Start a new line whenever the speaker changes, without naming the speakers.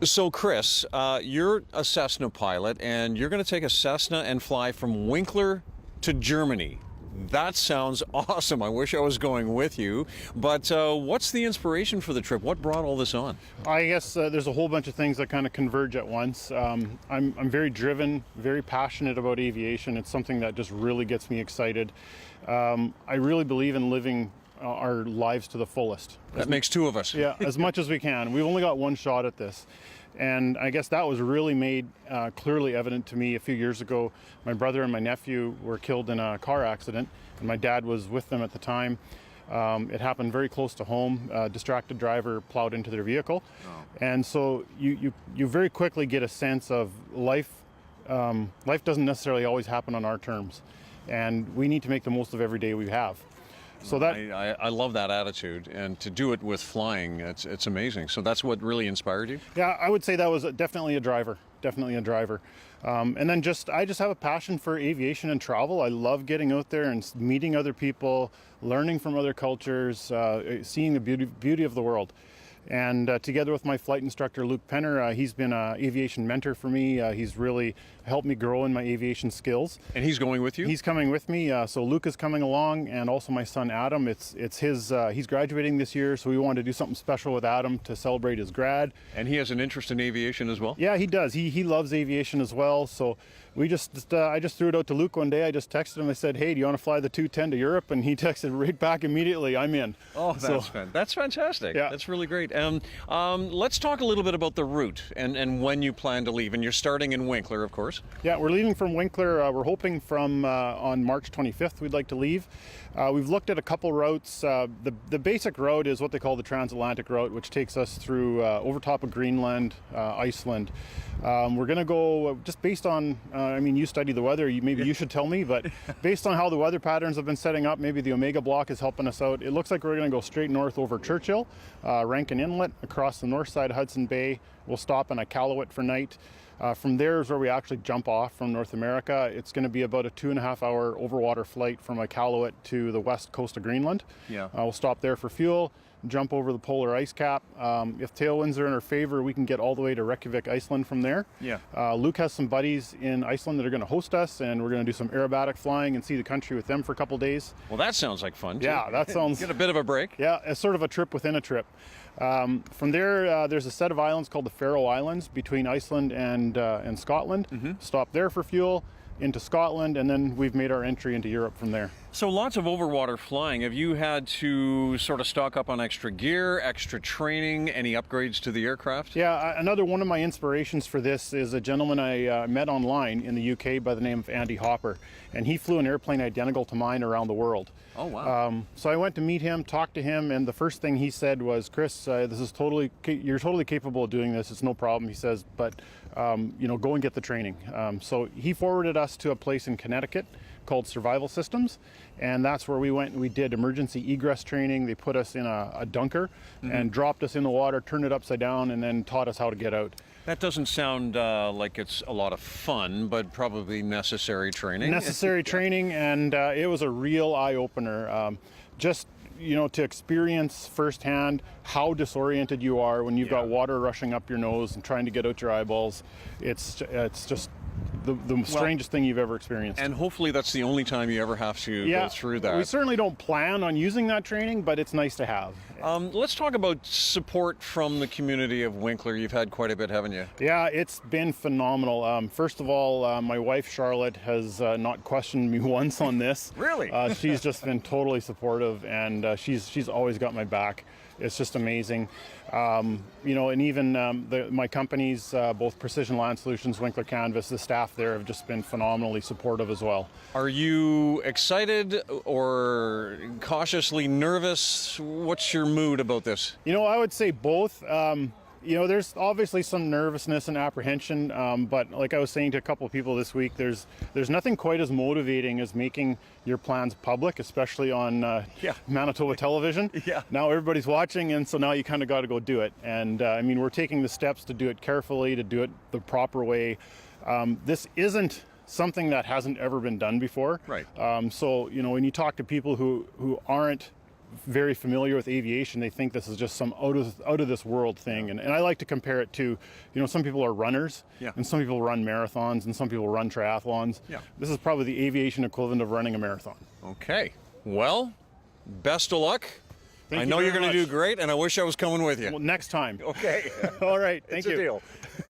So, Chris, you're a Cessna pilot, and you're going to take a Cessna and fly from Winkler to Germany. That sounds awesome. I wish I was going with you. But what's the inspiration for the trip? What brought all this on?
I guess there's a whole bunch of things that kind of converge at once. I'm very driven, very passionate about aviation. It's something that just really gets me excited. I really believe in living our lives to the fullest.
That makes two of us.
Yeah, as much as we can. We've only got one shot at this. And I guess that was really made clearly evident to me a few years ago. My brother and my nephew were killed in a car accident, and my dad was with them at the time. It happened very close to home. A distracted driver plowed into their vehicle.
Oh.
And so you very quickly get a sense of life. Life doesn't necessarily always happen on our terms, and we need to make the most of every day we have. So that
I love that attitude, and to do it with flying, it's amazing. So that's what really inspired you?
Yeah, I would say that was definitely a driver. Definitely a driver. And then I just have a passion for aviation and travel. I love getting out there and meeting other people, learning from other cultures, seeing the beauty of the world. And together with my flight instructor, Luke Penner, he's been an aviation mentor for me. He's really helped me grow in my aviation skills.
And he's going with you?
He's coming with me. So Luke is coming along, and also my son Adam. It's his. He's graduating this year, so we wanted to do something special with Adam to celebrate his grad.
And he has an interest in aviation as well?
Yeah, he does. He loves aviation as well. So I just threw it out to Luke one day. I just texted him. I said, "Hey, do you want to fly the 210 to Europe?" And he texted right back immediately, "I'm in."
Oh, that's fantastic.
Yeah.
That's really great. Let's talk a little bit about the route and when you plan to leave. And you're starting in Winkler, of course.
Yeah, we're leaving from Winkler. We're hoping from on March 25th we'd like to leave. We've looked at a couple routes. The basic route is what they call the transatlantic route, which takes us through over top of Greenland, Iceland. We're going to go just based on, you study the weather, maybe you should tell me, but based on how the weather patterns have been setting up, maybe the Omega Block is helping us out. It looks like we're going to go straight north over Churchill, Rankin Inlet, across the north side of Hudson Bay. We'll stop in Iqaluit for night. From there is where we actually jump off from North America. It's going to be about a 2.5-hour overwater flight from Iqaluit to the west coast of Greenland.
Yeah.
We'll stop there for fuel, jump over the polar ice cap. If tailwinds are in our favor, we can get all the way to Reykjavik, Iceland from there.
Yeah.
Luke has some buddies in Iceland that are going to host us, and we're going to do some aerobatic flying and see the country with them for a couple days.
Well, that sounds like fun, too.
Yeah, that sounds...
Get a bit of a break.
Yeah, it's sort of a trip within a trip. From there, there's a set of islands called the Faroe Islands between Iceland and Scotland.
Mm-hmm.
Stop there for fuel, into Scotland, and then we've made our entry into Europe from there.
So lots of overwater flying. Have you had to sort of stock up on extra gear, extra training, any upgrades to the aircraft?
Yeah, another one of my inspirations for this is a gentleman I met online in the UK by the name of Andy Hopper, and he flew an airplane identical to mine around the world.
Oh, wow.
So I went to meet him, talked to him, and the first thing he said was, "Chris, this is you're totally capable of doing this. It's no problem," he says, "but go and get the training." So he forwarded us to a place in Connecticut called Survival Systems, and that's where we went and we did emergency egress training. They put us in a dunker and dropped us in the water, turned it upside down, and then taught us how to get out.
That doesn't sound like it's a lot of fun, but probably necessary training.
Necessary training, and it was a real eye-opener. To experience firsthand how disoriented you are when you've got water rushing up your nose and trying to get out your eyeballs. It's just the strangest thing you've ever experienced.
And hopefully that's the only time you ever have to go through that.
We certainly don't plan on using that training, but it's nice to have.
Let's talk about support from the community of Winkler. You've had quite a bit, haven't you?
Yeah, it's been phenomenal. First of all, my wife Charlotte has not questioned me once on this.
Really?
She's just been totally supportive, and she's always got my back. It's just amazing. And even my companies, both Precision Land Solutions, Winkler Canvas, the staff there have just been phenomenally supportive as well.
Are you excited or cautiously nervous? What's your mood about this?
I would say both. There's obviously some nervousness and apprehension, but like I was saying to a couple of people this week, there's nothing quite as motivating as making your plans public, especially on Manitoba television.
Yeah.
Now everybody's watching, and so now you kind of got to go do it. And we're taking the steps to do it carefully, to do it the proper way. This isn't something that hasn't ever been done before.
Right.
When you talk to people who aren't very familiar with aviation, they think this is just some out of this world thing. And I like to compare it to, some people are runners,
Yeah.
and some people run marathons, and some people run triathlons.
Yeah.
This is probably the aviation equivalent of running a marathon.
Okay. Well, best of luck.
Thank
I
you
know you're
very
going to do
much.
great, and I wish I was coming with you.
Well, next time.
Okay.
All right. Thank
It's
you.
a deal.